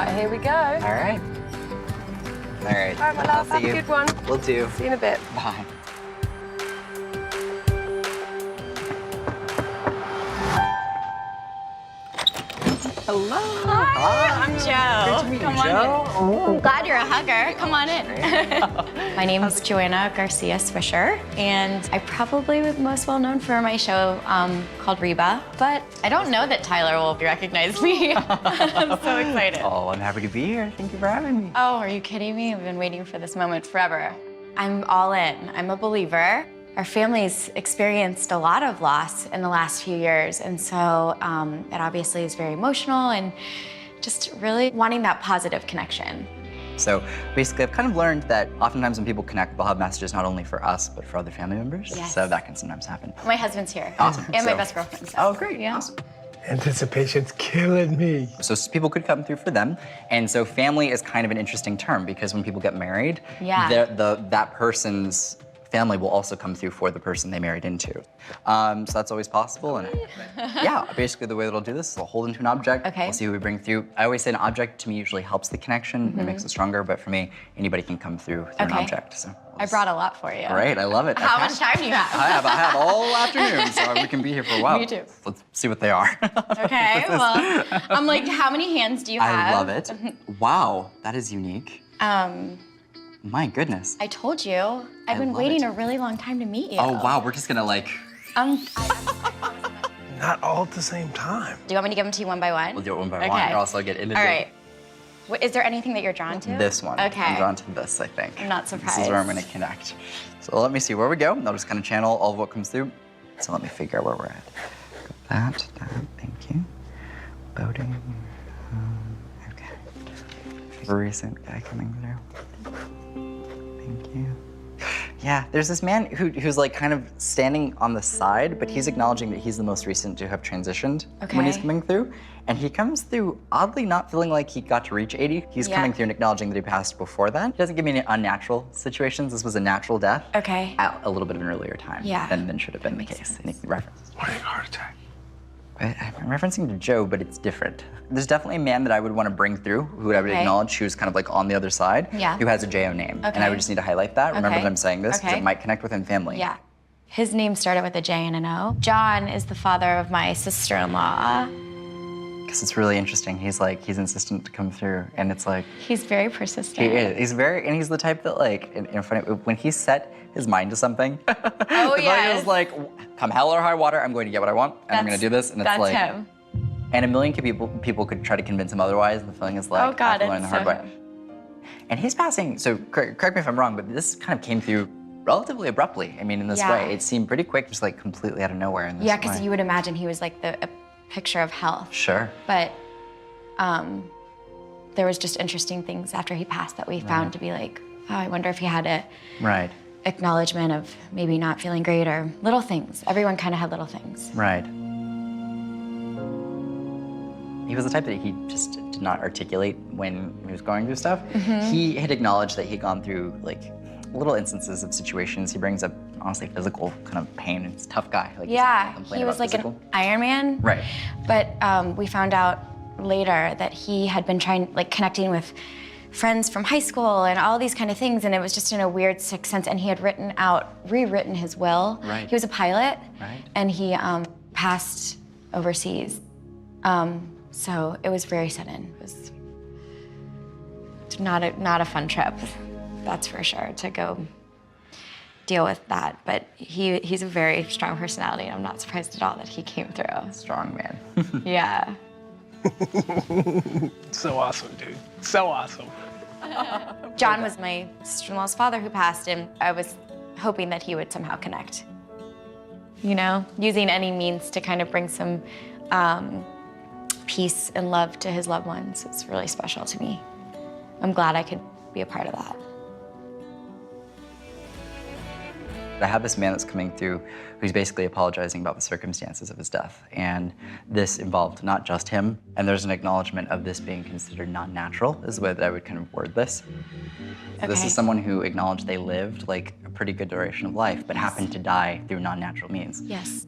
Right, here we go. All right. All right. All right, my love, have a good one. Will do. See you in a bit. Bye. Hello. Hi, I'm Jo. Good to meet you, Come on Jo. in. I'm glad you're a hugger. Come on in. My name is JoAnna Garcia Swisher, and I'm probably most well known for my show called Reba, but I don't know that Tyler will recognize me. I'm so excited. Oh, I'm happy to be here. Thank you for having me. Oh, are you kidding me? I've been waiting for this moment forever. I'm all in. I'm a believer. Our family's experienced a lot of loss in the last few years, and so it obviously is very emotional and just really wanting that positive connection. So basically, I've kind of learned that oftentimes when people connect, they'll have messages not only for us, but for other family members. Yes. So that can sometimes happen. My husband's here. Awesome. And my So- best girlfriend. So. Oh, great. Yeah. Awesome. Anticipation's killing me. So people could come through for them. And so family is kind of an interesting term because when people get married, Yeah. that person's family will also come through for the person they married into. So that's always possible. And yeah, basically the way that I'll do this is I'll hold into an object. Okay. We'll see who we bring through. I always say an object to me usually helps the connection. It makes it stronger. But for me, anybody can come through an Okay. object. So I brought a lot for you. Great, I love it. How Okay. much time do you have? I have all afternoon, so we can be here for a while. Me too. Let's see what they are. Okay, well, I'm like, how many hands do you have? I love it. Wow, that is unique. My goodness. I told you, I've been love waiting it. a really long time to meet you. Oh wow, we're just gonna like, Not all at the same time. Do you want me to give them to you one by one? we'll do it one by Okay. one, or else I'll get into All right. Is there anything that you're drawn to? this one. Okay. I'm drawn to this, I think. I'm not This is where I'm surprised. gonna connect. So let me see where we go. I'll just kind of channel all of what comes through. So let me figure out where we're at. That, thank you. Boating, okay. Recent guy coming through. Thank you. Yeah, there's this man who's like kind of standing on the side, but he's acknowledging that he's the most recent to have transitioned when he's Okay. coming through. And he comes through oddly not feeling like he got to reach 80. He's Yeah. coming through and acknowledging that he passed before that. He doesn't give me any unnatural situations. This was a natural death Okay. at a little bit of an earlier time Yeah. than should have been the makes case. sense. And he references. What a heart attack. I'm referencing to Joe, but it's different. There's definitely a man that I would want to bring through, who I would Okay. acknowledge, who's kind of like on the other side, Yeah. who has a JO name. And I Okay. would just need to highlight that. Remember Okay. that I'm saying this, because Okay. it might connect within family. Yeah. His name started with a J and an O. John is the father of my sister-in-law. Because it's really interesting. He's insistent to come through, and it's like, He's very he persistent. is. He's the type that like, in front of, when he set his mind to something, Oh, it yes. was like, come hell or high water, I'm going to get what I want, and I'm going to do this, and it's That's like, him. and a million people could try to convince him otherwise, and the feeling is like, Oh, God, I have to learn the it's hard so way. him. And he's passing, so correct me if I'm wrong, but this kind of came through relatively abruptly. I mean, in this Yeah. way, it seemed pretty quick, just like completely out of nowhere in this Yeah, because way. you would imagine he was like a picture of health. Sure. But there was just interesting things after he passed that we found to be like, oh, I wonder if he had a Right. acknowledgement of maybe not feeling great or little things. Everyone kind of had little things. Right. He was the type that he just did not articulate when he was going through stuff. He had acknowledged that he'd gone through like little instances of situations. He brings up honestly physical kind of pain. It's a tough guy. Like, he's not Yeah, gonna complain he was about like physical. an Iron Man. Right. But we found out later that he had been connecting with friends from high school and all these kind of things, and it was just in a weird sixth sense. And he had rewritten his will. Right. He was a pilot, Right. and he passed overseas. So it was very sudden. It was not a fun trip, that's for sure, to go deal with that. But he's a very strong personality, and I'm not surprised at all that he came through. Strong man. Yeah. So awesome, dude. So awesome. John was my sister-in-law's father who passed, and I was hoping that he would somehow connect. You know, using any means to kind of bring some peace and love to his loved ones. It's really special to me. I'm glad I could be a part of that. I have this man that's coming through who's basically apologizing about the circumstances of his death. And this involved not just him. And there's an acknowledgement of this being considered non-natural, is the way that I would kind of word this. So this Okay. is someone who acknowledged they lived like a pretty good duration of life, but happened to die through non-natural means. Yes.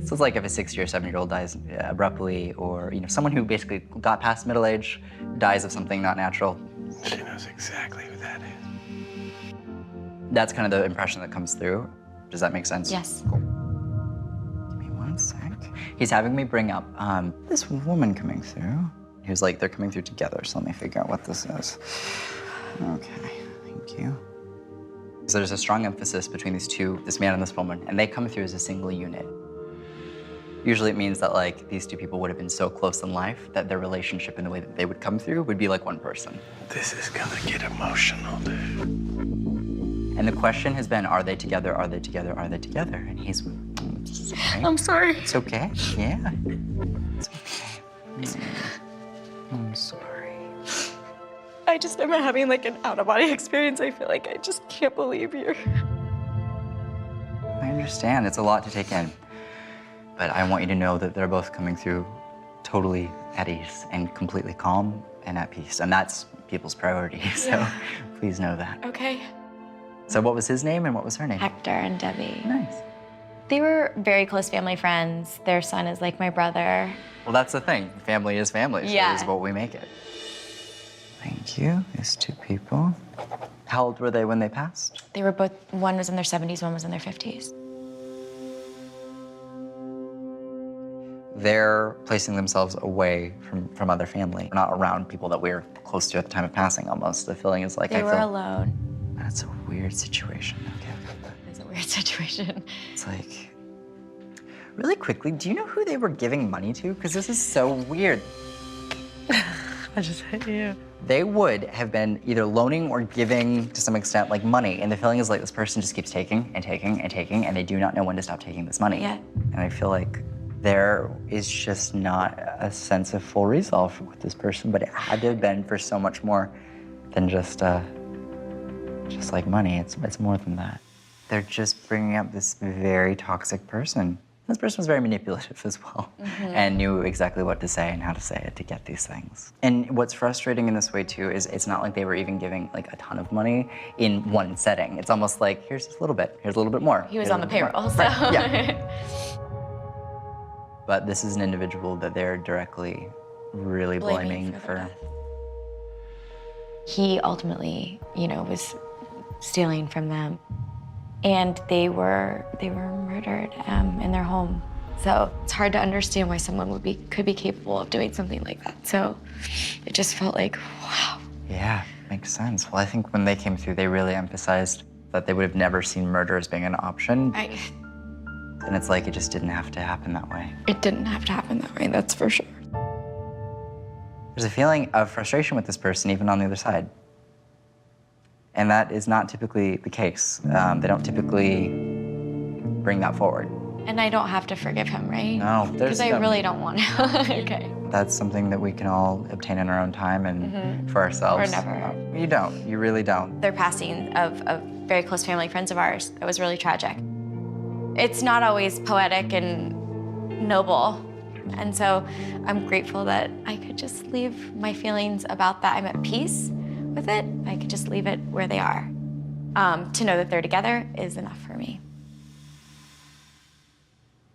This is like if a 60 or 70-year-old dies abruptly, or someone who basically got past middle age dies of something not natural. She knows exactly who that is. That's kind of the impression that comes through. Does that make sense? Yes. Cool. Give me one sec. He's having me bring up this woman coming through. He was like, they're coming through together, so let me figure out what this is. Okay, thank you. So there's a strong emphasis between these two, this man and this woman, and they come through as a single unit. Usually it means that like these two people would have been so close in life that their relationship and the way that they would come through would be like one person. This is gonna get emotional, dude. And the question has been, are they together, are they together, are they together? And he's, okay. I'm sorry. It's okay, yeah. It's okay. I'm sorry. I just am having like an out-of-body experience. I feel like I just can't believe you're... I understand, it's a lot to take in. But I want you to know that they're both coming through totally at ease and completely calm and at peace. And that's people's priority, so please know that. Okay. So what was his name and what was her name? Hector and Debbie. Nice. They were very close family friends. Their son is like my brother. Well, that's the thing. Family is family, so Yeah. this is what we make it. Thank you, these two people. How old were they when they passed? They were both, one was in their 70s, one was in their 50s. They're placing themselves away from other family, not around people that we're close to at the time of passing almost. The feeling is like They were alone. That's a weird situation, okay. It's a weird situation. It's like, really quickly, do you know who they were giving money to? Because this is so weird. I just hit you. They would have been either loaning or giving, to some extent, like money. And the feeling is like this person just keeps taking and taking and taking, and they do not know when to stop taking this money. Yeah. And I feel like there is just not a sense of full resolve with this person, but it had to have been for so much more than just like money. It's more than that. They're just bringing up this very toxic person. This person was very manipulative as well, and knew exactly what to say and how to say it to get these things. And what's frustrating in this way too is it's not like they were even giving like a ton of money in one setting. It's almost like, here's just a little bit, here's a little bit more. He was here's on the a little bit payroll, more. so. Right, yeah. But this is an individual that they're directly really blaming the for. death. He ultimately, was stealing from them. And they were murdered in their home. So it's hard to understand why someone could be capable of doing something like that. So it just felt like, wow. Yeah, makes sense. Well, I think when they came through, they really emphasized that they would have never seen murder as being an option. And it's like it just didn't have to happen that way. It didn't have to happen that way, that's for sure. There's a feeling of frustration with this person, even on the other side. And that is not typically the case. They don't typically bring that forward. And I don't have to forgive him, right? No, there's because I really don't want to. Okay. That's something that we can all obtain in our own time and for ourselves. Or never. You don't. You really don't. Their passing of very close family friends of ours, that was really tragic. It's not always poetic and noble. And so I'm grateful that I could just leave my feelings about that. I'm at peace with it. I could just leave it where they are. To know that they're together is enough for me.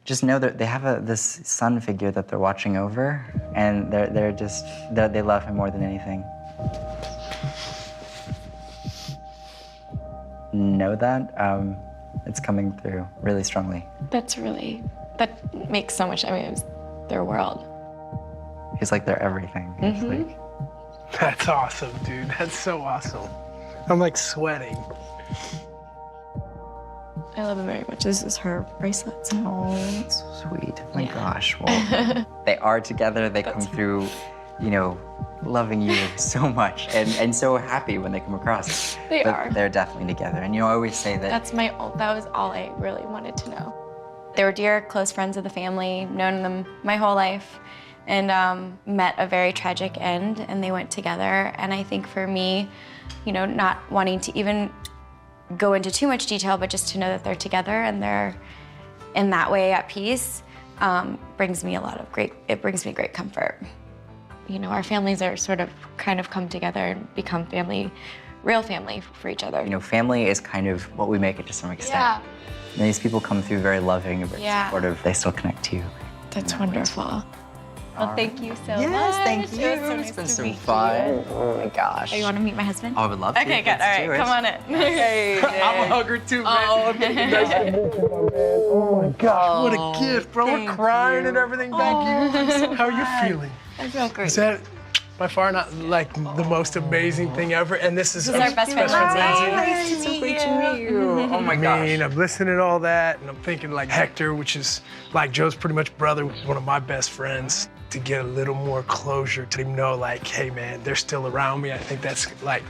Just know that they have this son figure that they're watching over, and they love him more than anything. Know that it's coming through really strongly. That makes so much, it was their world. He's like their everything. It's like, That's awesome, dude. That's so awesome. I'm like sweating. I love him very much. This is her bracelet. oh, that's so sweet. Oh my Yeah. gosh. Well, they are together. They come through, loving you so much and so happy when they come across. They But are. They're definitely together. And I always say that. That was all I really wanted to know. They were dear, close friends of the family, known them my whole life, and met a very tragic end, and they went together. And I think for me, not wanting to even go into too much detail, but just to know that they're together and they're in that way at peace, brings me great comfort. Our families are kind of come together and become family real family for each other. You know, family is kind of what we make it to some extent. Yeah. And these people come through very loving, very Yeah. supportive. They still connect to you. That's wonderful. Well, thank you so much. Yes, thank you. It was so nice It's been to so meet fun. you. Oh my gosh. Oh, you want to meet my husband? Oh, I would love to. Okay, good. All Let's right, do it. come on in. Hey, I'm a hugger too, man. Oh, Nice to meet you, my man. Oh my gosh, what a gift, bro. We're crying and everything. Thank you. How are you feeling? I feel great. Is that by far not like the most amazing thing ever? And this is This is our best friend. Lindsay. Nice to meet you. Oh my I gosh. mean, I'm listening to all that, and I'm thinking like Hector, which is like Joe's pretty much brother, one of my best friends, to get a little more closure, to him know like, hey man, they're still around me. I think that's like,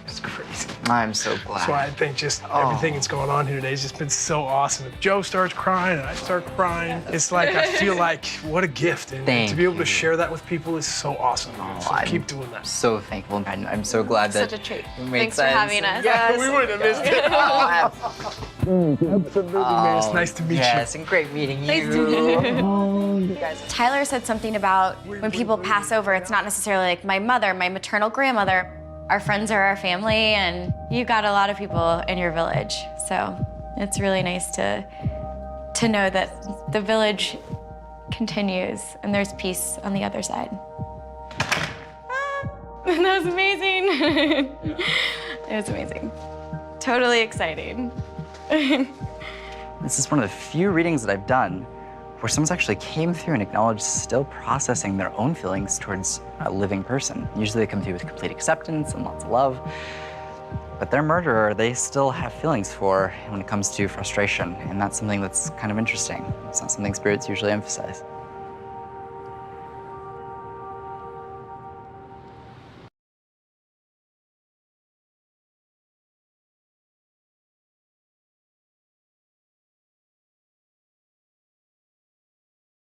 it's crazy. I'm so glad. That's why I think just everything that's going on here today has just been so awesome. If Joe starts crying and I start crying, it's like I feel like what a gift, and Thank to be able you. to share that with people is so awesome. So I'm keep doing that. so thankful. And I'm so glad that Such a treat. it made Thanks for sense. having us. Yeah, we wouldn't have missed it. Absolutely, man. It's nice to meet Yes, and great meeting you. Nice to meet you. Tyler said something about when people pass over, it's not necessarily like my mother, my maternal grandmother. Our friends are our family, and you've got a lot of people in your village. So it's really nice to know that the village continues and there's peace on the other side. That was amazing. It was amazing. Totally exciting. This is one of the few readings that I've done where someone's actually came through and acknowledged still processing their own feelings towards a living person. Usually they come through with complete acceptance and lots of love. But their murderer, they still have feelings for when it comes to frustration. And that's something that's kind of interesting. It's not something spirits usually emphasize.